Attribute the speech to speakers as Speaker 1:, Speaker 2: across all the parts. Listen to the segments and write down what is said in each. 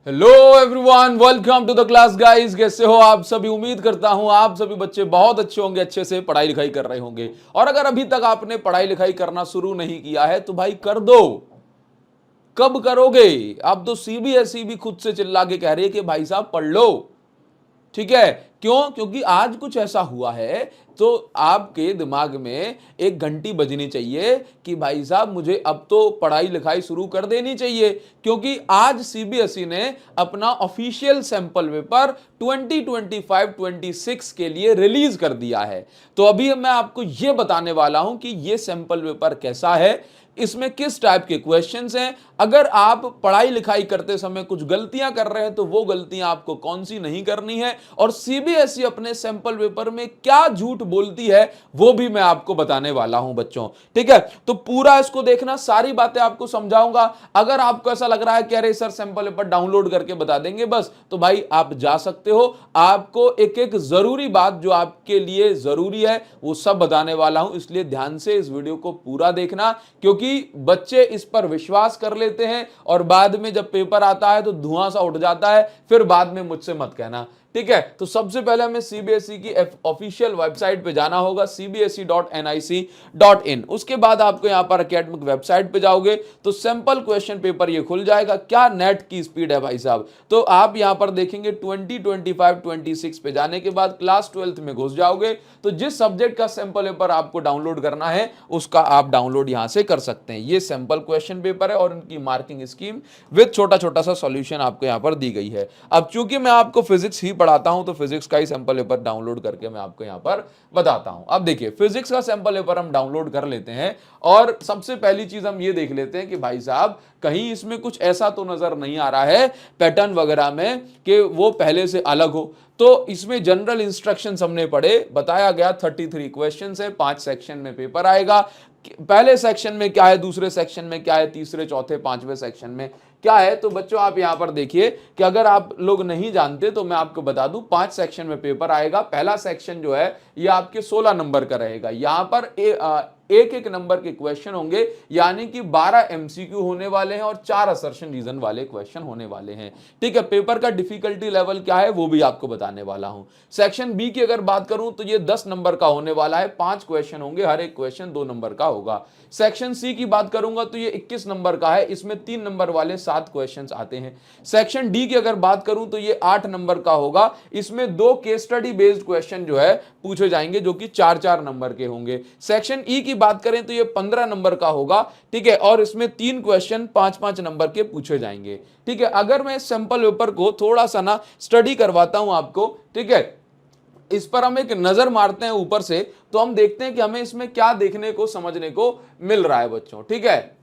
Speaker 1: Hello everyone, welcome to the class guys. कैसे हो आप सभी? उम्मीद करता हूं आप सभी बच्चे बहुत अच्छे होंगे, अच्छे से पढ़ाई लिखाई कर रहे होंगे। और अगर अभी तक आपने पढ़ाई लिखाई करना शुरू नहीं किया है तो भाई कर दो। कब करोगे? अब तो सीबीएसई भी खुद से चिल्ला के कह रही है कि भाई साहब पढ़ लो। ठीक है, क्यों? क्योंकि आज कुछ ऐसा हुआ है तो आपके दिमाग में एक घंटी बजनी चाहिए कि भाई साहब मुझे अब तो पढ़ाई लिखाई शुरू कर देनी चाहिए, क्योंकि आज सीबीएसई ने अपना ऑफिशियल सैंपल पेपर 2025-26 के लिए रिलीज कर दिया है। तो अभी मैं आपको यह बताने वाला हूं कि यह सैंपल पेपर कैसा है, इसमें किस टाइप के क्वेश्चंस हैं। अगर आप पढ़ाई लिखाई करते समय कुछ गलतियां कर रहे हैं तो वो गलतियां आपको कौन सी नहीं करनी है, और सीबीएसई अपने सैंपल पेपर में क्या झूठ बोलती है वो भी मैं आपको बताने वाला हूं बच्चों। ठीक है, तो पूरा इसको देखना, सारी बातें आपको समझाऊंगा। अगर आपको ऐसा लग रहा है कि अरे सर सैंपल पेपर डाउनलोड करके बता देंगे बस, तो भाई आप जा सकते हो। आपको एक एक जरूरी बात जो आपके लिए जरूरी है वो सब बताने वाला हूं, इसलिए ध्यान से इस वीडियो को पूरा देखना, क्योंकि बच्चे इस पर विश्वास कर लेते हैं और बाद में जब पेपर आता है तो धुआं सा उठ जाता है, फिर बाद में मुझसे मत कहना। ठीक है, तो सबसे पहले हमें सीबीएसई की ऑफिशियल वेबसाइट पे जाना होगा, cbse.nic.in। उसके बाद आपको यहां पर एकेडमिक वेबसाइट पे जाओगे तो सैंपल क्वेश्चन पेपर ये खुल जाएगा। क्या नेट की स्पीड है भाई साहब! तो आप यहां पर देखेंगे 2025-26 पे जाने के बाद क्लास 12th में घुस जाओगे तो जिस सब्जेक्ट का सैंपल पेपर आपको डाउनलोड करना है उसका आप डाउनलोड यहां से कर सकते हैं। ये सैंपल क्वेश्चन पेपर है और इनकी मार्किंग स्कीम विद छोटा छोटा सा सॉल्यूशन आपको यहां पर दी गई है। अब चूंकि मैं आपको फिजिक्स ही पढ़ाता हूं तो फिजिक्स का ही सैंपल पेपर डाउनलोड करके मैं आपको यहां पर बताता हूं। अब देखिए, फिजिक्स का सैंपल पेपर हम डाउनलोड कर लेते हैं और सबसे पहली चीज हम ये देख लेते हैं कि भाई साहब कहीं इसमें कुछ ऐसा तो नजर नहीं आ रहा है पैटर्न वगैरह में कि वो पहले से अलग हो। तो इसमें जनरल इंस्ट्रक्शंस हमने पढ़े, बताया गया 33 क्वेश्चंस है, 5 सेक्शन में पेपर आएगा। पहले सेक्शन में क्या है, दूसरे सेक्शन में क्या है, तीसरे चौथे पांचवें सेक्शन में क्या है। तो बच्चों आप यहां पर देखिए कि अगर आप लोग नहीं जानते तो मैं आपको बता दूं, 5 सेक्शन में पेपर आएगा। पहला सेक्शन जो है ये आपके 16 नंबर का रहेगा। यहां पर एक एक नंबर के क्वेश्चन होंगे, यानी कि 12 एमसीक्यू होने वाले हैं और 4 असर्शन रीजन वाले क्वेश्चन होने वाले हैं। ठीक है, पेपर का डिफिकल्टी लेवल क्या है वो भी आपको बताने वाला हूं। सेक्शन बी की अगर बात करूं तो ये 10 नंबर का होने वाला है, 5 क्वेश्चन होंगे, हर एक क्वेश्चन 2 नंबर का होगा। सेक्शन सी की बात करूंगा तो ये 21 नंबर का है, इसमें 3 नंबर वाले 7 क्वेश्चंस आते हैं। सेक्शन डी की अगर बात करूं तो ये 8 नंबर का होगा, इसमें 2 केस स्टडी बेस्ड क्वेश्चन जो है पूछे जाएंगे जो कि 4-4 नंबर के होंगे। सेक्शन ई की बात करें तो ये 15 नंबर का होगा। ठीक है, और इसमें 3 क्वेश्चन 5-5 नंबर के पूछे जाएंगे। ठीक है, अगर मैं सैंपल पेपर को थोड़ा सा ना स्टडी करवाता हूं आपको, ठीक है, इस पर हम एक नजर मारते हैं ऊपर से तो हम देखते हैं कि हमें इसमें क्या देखने को समझने को मिल रहा है बच्चों। ठीक है,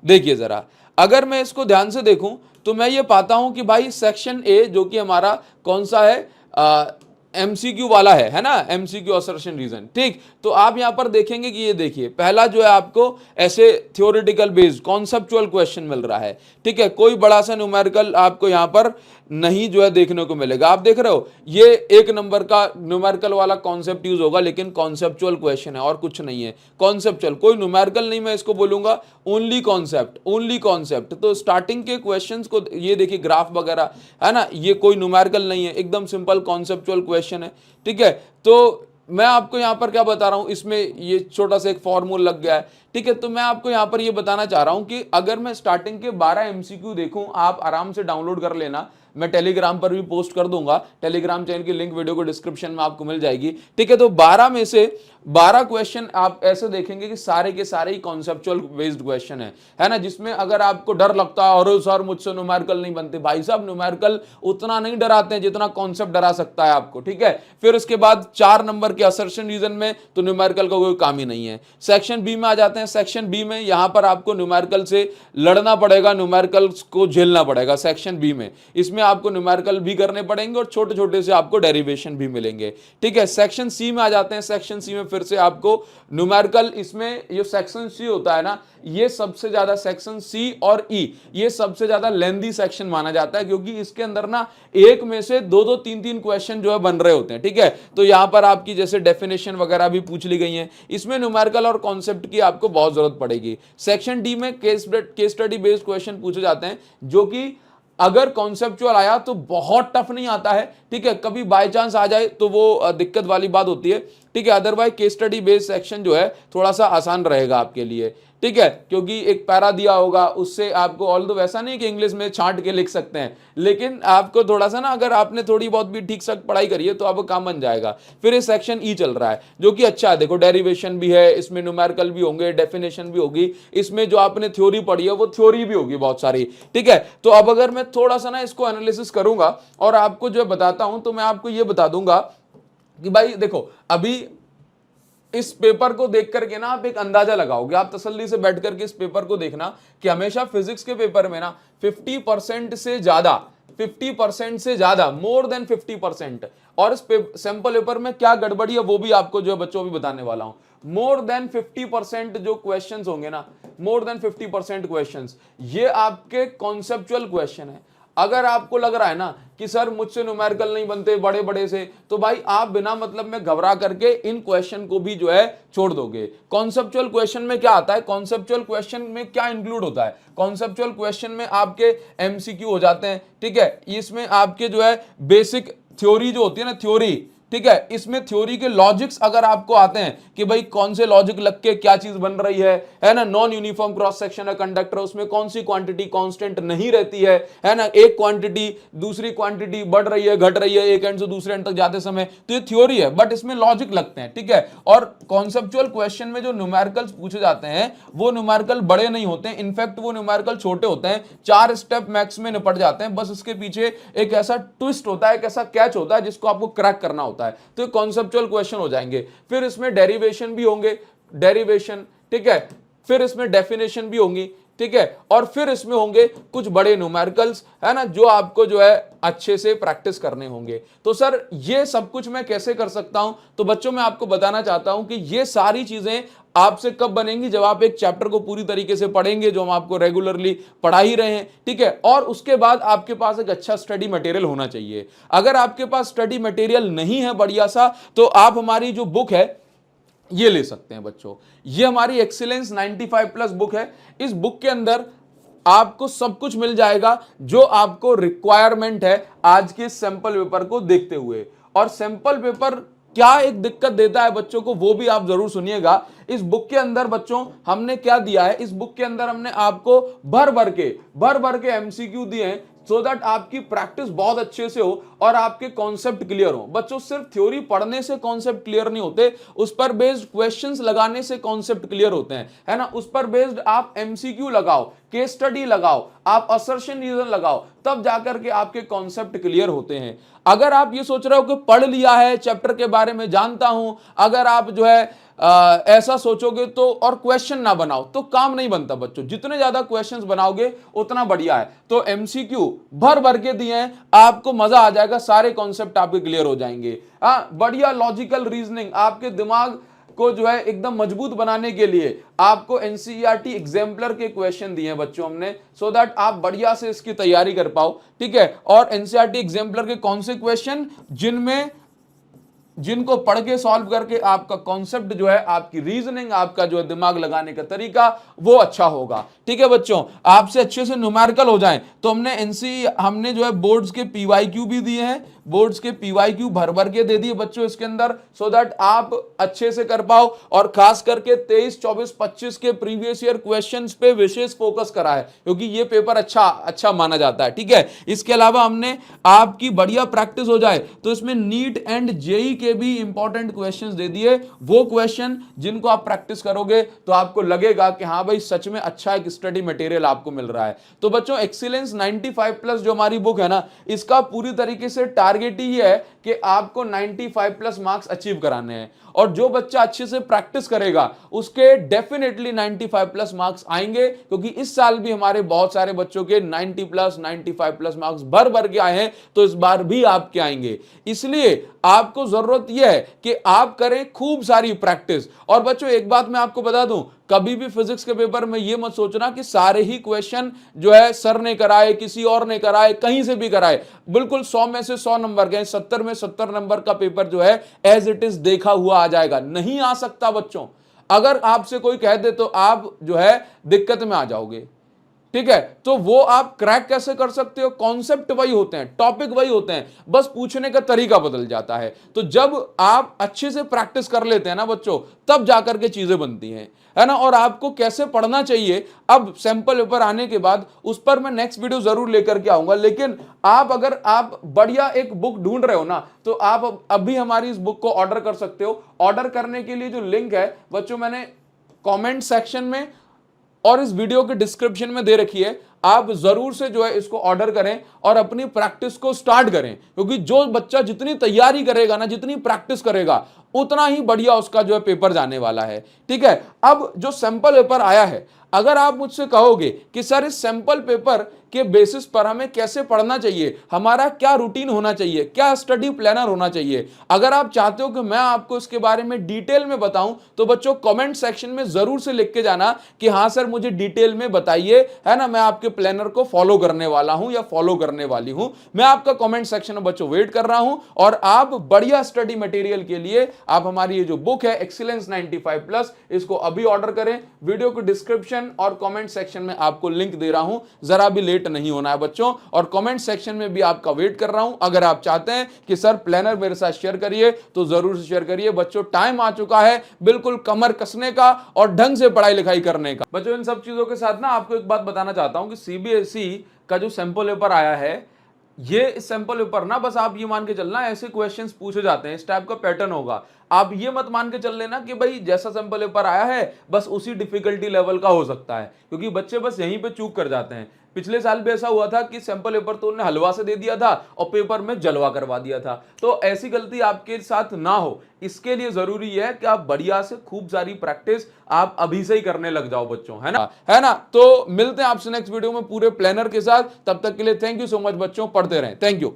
Speaker 1: देखिए जरा, अगर मैं इसको ध्यान से देखूं तो मैं ये पाता हूं कि भाई सेक्शन ए जो कि हमारा कौन सा है, एमसीक्यू वाला है ना, एमसीक्यू असर्शन रीजन। ठीक, तो आप यहां पर देखेंगे कि ये देखिए पहला जो है आपको ऐसे थ्योरेटिकल बेस्ड कॉन्सेप्चुअल क्वेश्चन मिल रहा है। ठीक है, कोई बड़ा सा न्यूमेरिकल आपको यहां पर नहीं जो है देखने को मिलेगा। आप देख रहे हो ये 1 नंबर का न्यूमेरिकल वाला कॉन्सेप्ट यूज होगा, लेकिन कॉन्सेप्चुअल क्वेश्चन है और कुछ नहीं है। कॉन्सेप्चुअल, कोई न्यूमेरिकल नहीं, मैं इसको बोलूंगा ओनली कॉन्सेप्ट, ओनली कॉन्सेप्ट। तो स्टार्टिंग के क्वेश्चंस को ये देखिए, ग्राफ वगैरह है ना, ये कोई न्यूमेरिकल नहीं है, एकदम सिंपल कॉन्सेप्चुअल क्वेश्चन है। ठीक है, तो मैं आपको यहां पर क्या बता रहा हूं, इसमें ये छोटा सा एक फॉर्मूला लग गया है। ठीक है, तो मैं आपको यहां पर ये बताना चाह रहा हूं कि अगर मैं स्टार्टिंग के 12 एमसीक्यू देखूं, आप आराम से डाउनलोड कर लेना, मैं टेलीग्राम पर भी पोस्ट कर दूंगा, टेलीग्राम चैनल की लिंक वीडियो को डिस्क्रिप्शन में आपको मिल जाएगी। ठीक है, तो 12 में से 12 क्वेश्चन आप ऐसे देखेंगे कि सारे के सारे ही कॉन्सेप्चुअल बेस्ड क्वेश्चन है ना, जिसमें अगर आपको डर लगता है और सर मुझसे न्यूमेरिकल नहीं बनते, भाई साहब न्यूमेरिकल उतना नहीं डराते हैं जितना कॉन्सेप्ट डरा सकता है आपको। ठीक है, फिर उसके बाद 4 नंबर के असर्शन रीजन में तो न्यूमेरिकल का कोई काम ही नहीं है। सेक्शन बी में आ जाते हैं। सेक्शन बी में यहां पर आपको न्यूमेरिकल से लड़ना पड़ेगा, न्यूमेरिकल को झेलना पड़ेगा। सेक्शन बी में इसमें आपको न्यूमेरिकल भी करने पड़ेंगे और छोटे छोटे से आपको डेरिवेशन भी मिलेंगे। ठीक है, सेक्शन सी में आ जाते हैं। सेक्शन सी में फिर से आपको न्यूमेरिकल, इसमें ये सेक्शन सी होता है ना, ये सबसे ज्यादा सेक्शन सी और ई ये सबसे ज्यादा लेंदी सेक्शन माना जाता है, क्योंकि इसके अंदर ना एक में से 2-2 3-3 क्वेश्चन जो है बन रहे होते हैं। ठीक है, तो यहां पर आपकी जैसे डेफिनेशन वगैरह भी पूछ ली गई है, इसमें न्यूमेरिकल और कॉन्सेप्ट की आपको बहुत जरूरत पड़ेगी। सेक्शन डी में केस स्टडी बेस्ड क्वेश्चन पूछे जाते हैं, जो कि अगर कॉन्सेप्चुअल आया तो बहुत टफ नहीं आता है, ठीक है, कभी बाय चांस आ जाए तो वो दिक्कत वाली बात होती है, ठीक है। Otherwise case study based section जो है थोड़ा सा आसान रहेगा आपके लिए, ठीक है, क्योंकि एक पैरा दिया होगा उससे आपको, ऑल दो वैसा नहीं कि इंग्लिश में छांट के लिख सकते हैं, लेकिन आपको थोड़ा सा ना, अगर आपने थोड़ी बहुत भी ठीक से पढ़ाई करी है तो आपको काम बन जाएगा। फिर ये सेक्शन ई चल रहा है जो कि अच्छा है, देखो डेरिवेशन भी है इसमें, न्यूमेरिकल भी होंगे, डेफिनेशन भी होगी इसमें, जो आपने थ्योरी पढ़ी है वो थ्योरी भी होगी बहुत सारी, ठीक है। तो अब अगर मैं थोड़ा सा ना इसको एनालिसिस करूंगा और आपको जो बताता हूं, तो मैं आपको ये बता दूंगा कि भाई देखो, अभी इस पेपर को देख करके ना आप एक अंदाजा लगाओगे, आप तसल्ली से बैठ करके इस पेपर को देखना कि हमेशा फिजिक्स के पेपर में ना 50% से ज्यादा, 50% से ज्यादा, मोर देन 50%, और इस सैंपल पेपर में क्या गड़बड़ी है वो भी आपको जो है बच्चों भी बताने वाला हूं। मोर देन 50% जो क्वेश्चंस होंगे ना, मोर देन 50% क्वेश्चंस ये आपके कॉन्सेप्चुअल क्वेश्चन है। अगर आपको लग रहा है ना कि सर मुझसे न्यूमेरिकल नहीं बनते बड़े बड़े से, तो भाई आप बिना मतलब में घबरा करके इन क्वेश्चन को भी जो है छोड़ दोगे। कॉन्सेप्चुअल क्वेश्चन में क्या आता है, कॉन्सेप्चुअल क्वेश्चन में क्या इंक्लूड होता है, कॉन्सेप्चुअल क्वेश्चन में आपके एमसीक्यू हो जाते हैं, ठीक है, इसमें आपके जो है बेसिक थ्योरी जो होती है ना, थ्योरी, ठीक है, इसमें थ्योरी के लॉजिक्स अगर आपको आते हैं कि भाई कौन से लॉजिक लग के क्या चीज बन रही है ना, नॉन यूनिफॉर्म क्रॉस सेक्शन है कंडक्टर, उसमें कौन सी क्वांटिटी कांस्टेंट नहीं रहती है ना, एक क्वांटिटी दूसरी क्वांटिटी बढ़ रही है घट रही है एक एंड से दूसरे एंड तक जाते समय, तो ये थ्योरी है बट इसमें लॉजिक लगते हैं, ठीक है। और कॉन्सेप्चुअल क्वेश्चन में जो न्यूमेरिकल्स पूछे जाते हैं वो न्यूमेरिकल बड़े नहीं होते हैं, इनफैक्ट वो न्यूमेरिकल छोटे होते हैं, 4 स्टेप मैक्स में निपट जाते हैं, बस उसके पीछे एक ऐसा ट्विस्ट होता है, एक ऐसा कैच होता है जिसको आपको क्रैक करना होता है, तो कॉन्सेप्चुअल क्वेश्चन हो जाएंगे। फिर इसमें डेरिवेशन भी होंगे, डेरिवेशन, ठीक है, फिर इसमें डेफिनेशन भी होंगी, ठीक है, और फिर इसमें होंगे कुछ बड़े न्यूमेरिकल्स, है ना, जो आपको जो है अच्छे से प्रैक्टिस करने होंगे। तो सर ये सब कुछ मैं कैसे कर सकता हूं, तो बच्चों मैं आपको बताना चाहता हूं कि ये सारी चीजें आपसे कब बनेंगी, जब आप एक चैप्टर को पूरी तरीके से पढ़ेंगे, जो हम आपको रेगुलरली पढ़ा ही रहे हैं, ठीक है, और उसके बाद आपके पास एक अच्छा स्टडी मटेरियल होना चाहिए। अगर आपके पास स्टडी मटेरियल नहीं है बढ़िया सा, तो आप हमारी जो बुक है ये ले सकते हैं बच्चों, ये हमारी एक्सीलेंस 95+ बुक है। इस बुक के अंदर आपको सब कुछ मिल जाएगा जो आपको रिक्वायरमेंट है आज के सैंपल पेपर को देखते हुए। और सैंपल पेपर क्या एक दिक्कत देता है बच्चों को वो भी आप जरूर सुनिएगा। इस बुक के अंदर बच्चों हमने क्या दिया है, इस बुक के अंदर हमने आपको भर भर के एमसीक्यू दिए हैं, सो दैट आपकी प्रैक्टिस बहुत अच्छे से हो और आपके कॉन्सेप्ट क्लियर हो। बच्चों सिर्फ थ्योरी पढ़ने से कॉन्सेप्ट क्लियर नहीं होते, उस पर बेस्ड क्वेश्चंस लगाने से कॉन्सेप्ट क्लियर होते हैं, है ना, उस पर बेस्ड आप एमसीक्यू लगाओ, केस स्टडी लगाओ, आप असर्शन रीजन लगाओ, तब जाकर के आपके कॉन्सेप्ट क्लियर होते हैं। अगर आप ये सोच रहे हो कि पढ़ लिया है, चैप्टर के बारे में जानता हूं, अगर आप जो है ऐसा सोचोगे तो और क्वेश्चन ना बनाओ तो काम नहीं बनता बच्चों। जितने ज्यादा क्वेश्चंस बनाओगे उतना बढ़िया है। तो एमसीक्यू भर के दिए हैं, आपको मजा आ जाएगा, सारे कॉन्सेप्ट आपके क्लियर हो जाएंगे। बढ़िया लॉजिकल रीजनिंग, आपके दिमाग को जो है एकदम मजबूत बनाने के लिए आपको एनसीईआरटी एग्जाम्पलर के क्वेश्चन दिए हैं बच्चों हमने, सो दैट आप बढ़िया से इसकी तैयारी कर पाओ, ठीक है। और एनसीईआरटी एग्जाम्पलर के कौन से क्वेश्चन, जिनको पढ़ के सॉल्व करके आपका कॉन्सेप्ट जो है, आपकी रीजनिंग, आपका जो है दिमाग लगाने का तरीका वो अच्छा होगा, ठीक है बच्चों। आपसे अच्छे से न्यूमेरिकल हो जाएं तो हमने जो है बोर्ड्स के पीवाईक्यू भी दिए हैं, बोर्ड्स के पीवाईक्यू भर के दे दिए बच्चों इसके अंदर, सो दैट आप अच्छे से कर पाओ। और खास करके 23, 24, 25 के प्रीवियस ईयर क्वेश्चंस पे विशेष फोकस करा है, क्योंकि ये पेपर अच्छा माना जाता है, ठीक है। इसके अलावा हमने आपकी बढ़िया प्रैक्टिस हो जाए तो इसमें नीट एंड जेई के भी इंपॉर्टेंट क्वेश्चंस दे दिए, वो क्वेश्चन जिनको आप प्रैक्टिस करोगे तो आपको लगेगा कि हाँ भाई सच में अच्छा एक स्टडी मटेरियल आपको मिल रहा है। तो बच्चों एक्सीलेंस 95+ जो हमारी बुक है ना, इसका पूरी तरीके से टारगेट ही है कि आपको 95+ मार्क्स अचीव कराने हैं, और जो बच्चा अच्छे से प्रैक्टिस करेगा उसके डेफिनेटली 95+ मार्क्स आएंगे, क्योंकि इस साल भी हमारे बहुत सारे बच्चों के 90+, 95+ मार्क्स भर के आए हैं, तो इस बार भी आपके आएंगे। इसलिए आपको जरूरत यह है कि आप करें खूब सारी प्रैक्टिस। और बच्चों एक बात मैं आपको बता दूं, कभी भी फिजिक्स के पेपर में यह मत सोचना कि सारे ही क्वेश्चन जो है सर ने कराए, किसी और ने कराए, कहीं से भी कराए। बिल्कुल 100 में से 100 नंबर के, 70 में 70 नंबर का पेपर जो है एज इट इज देखा हुआ आ जाएगा। नहीं आ सकता बच्चों, अगर आपसे कोई कह दे तो आप जो है दिक्कत में आ जाओगे। ठीक है, तो वो आप क्रैक कैसे कर सकते हो? कॉन्सेप्ट वही होते हैं, टॉपिक वही होते हैं, बस पूछने का तरीका बदल जाता है। तो जब आप अच्छे से प्रैक्टिस कर लेते हैं ना बच्चों, तब जाकर के चीजें बनती हैं, है ना। और आपको कैसे पढ़ना चाहिए, अब सैंपल पेपर आने के बाद उस पर मैं नेक्स्ट वीडियो जरूर लेकर के आऊंगा। लेकिन आप अगर आप बढ़िया एक बुक ढूंढ रहे हो ना, तो आप अभी हमारी इस बुक को ऑर्डर कर सकते हो। ऑर्डर करने के लिए जो लिंक है बच्चों, मैंने कमेंट सेक्शन में और इस वीडियो के डिस्क्रिप्शन में दे रखी है। आप जरूर से जो है इसको ऑर्डर करें और अपनी प्रैक्टिस को स्टार्ट करें, क्योंकि जो बच्चा जितनी तैयारी करेगा ना, जितनी प्रैक्टिस करेगा, उतना ही बढ़िया उसका जो है पेपर जाने वाला है। ठीक है, अब जो सैंपल पेपर आया है, अगर आप मुझसे कहोगे कि सर इस सैंपल पेपर के बेसिस पर हमें कैसे पढ़ना चाहिए, हमारा क्या रूटीन होना चाहिए, क्या स्टडी प्लानर होना चाहिए, अगर आप चाहते हो कि मैं आपको इसके बारे में डिटेल में बताऊं, तो बच्चों कमेंट सेक्शन में जरूर से लिख के जाना कि हां सर मुझे डिटेल में बताइए, है ना। मैं आपके प्लानर को फॉलो करने वाला हूं या फॉलो करने वाली हूं। मैं आपका कमेंट सेक्शन में बच्चों वेट कर रहा हूं। और आप बढ़िया स्टडी मटेरियल के लिए आप हमारी ये जो बुक है एक्सीलेंस 95+, इसको अभी ऑर्डर करें। वीडियो को डिस्क्रिप्शन और कमेंट सेक्शन में आपको लिंक दे रहा हूं, जरा भी लेट नहीं होना है बच्चों। और कमेंट सेक्शन में भी आपका वेट कर रहा हूं। अगर आप चाहते हैं कि सर प्लानर मेरे साथ शेयर करिए, तो जरूर से शेयर करिए बच्चों। टाइम आ चुका है बिल्कुल कमर कसने का और ढंग से पढ़ाई लिखाई करने का। बच्चों इन सब चीजों के साथ ना आपको एक बात बताना चाहता हूं कि सीबीएसई का जो सैंपल पेपर आया है, ये सैंपल पेपर ना, बस आप ये मान के चलना ऐसे क्वेश्चंस पूछे जाते हैं, इस टाइप का पैटर्न होगा। आप ये मत मान के चल लेना कि भाई जैसा सैंपल पेपर आया है बस उसी डिफिकल्टी लेवल का हो सकता है, क्योंकि बच्चे बस यहीं पे चूक कर जाते हैं। पिछले साल भी ऐसा हुआ था कि सैंपल पेपर तो उन्होंने हलवा से दे दिया था और पेपर में जलवा करवा दिया था। तो ऐसी गलती आपके साथ ना हो, इसके लिए जरूरी है कि आप बढ़िया से खूब सारी प्रैक्टिस आप अभी से ही करने लग जाओ बच्चों, है ना, है ना। तो मिलते हैं आपसे नेक्स्ट वीडियो में पूरे प्लानर के साथ। तब तक के लिए थैंक यू सो मच बच्चों, पढ़ते रहें। Thank you.